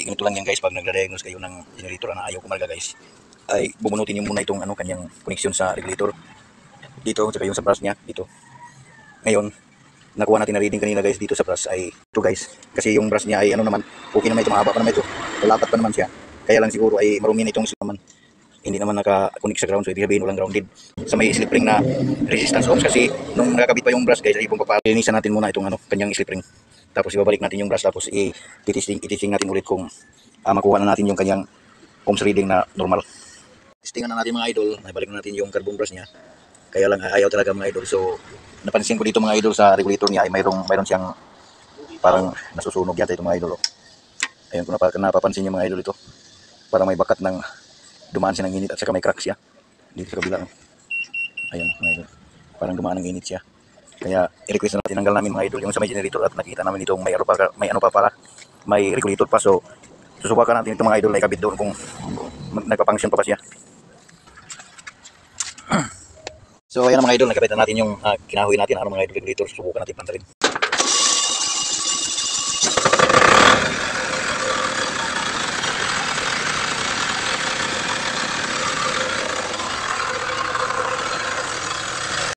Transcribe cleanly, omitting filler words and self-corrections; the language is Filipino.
ganito lang yan guys, pag nagre-diagnose kayo ng generator na ayaw kumalga guys, ay bubunutin nyo muna itong kanyang connection sa regulator. Dito, saka yung sa brush niya, dito. Ngayon, nakuha natin na reading kanina guys, dito sa brush ay ito guys. Kasi yung brush niya ay naman, okay naman ito, mahaba pa naman ito. Lalapat pa naman siya. Kaya lang siguro ay marumi na itong naman. Hindi naman naka-connect sa ground, so ibig sabihin walang grounded. Sa may slip ring na resistance ohms kasi nung nakakabit pa yung brush guys, ay papalinisan natin muna itong kanyang slip ring. Tapos ibabalik natin yung brush, tapos i-testing natin ulit kung makuha na natin yung kanyang ohms reading na normal. Testingan na natin mga idol, nabalik na natin yung carbon brush niya. Kaya lang ayaw talaga mga idol. So napansin ko dito mga idol sa regulator niya ay mayroon siyang parang nasusunog yata ito mga idol. Ayun, kung napapansin niyo mga idol, ito parang may bakat ng dumaan siya ng init at saka may crack siya dito sa kabila. Ayun mga idol, parang dumaan ng init siya. Kaya i-request na natin, tanggal namin mga idol yung sa may generator at nakita namin itong may regulator pa. So susubukan natin ito mga idol na ikabit doon kung nagpa-function pa ba siya. So ayan mga idol, nakabit na natin yung kinahoy natin mga idol regulator. Subukan natin pantarin.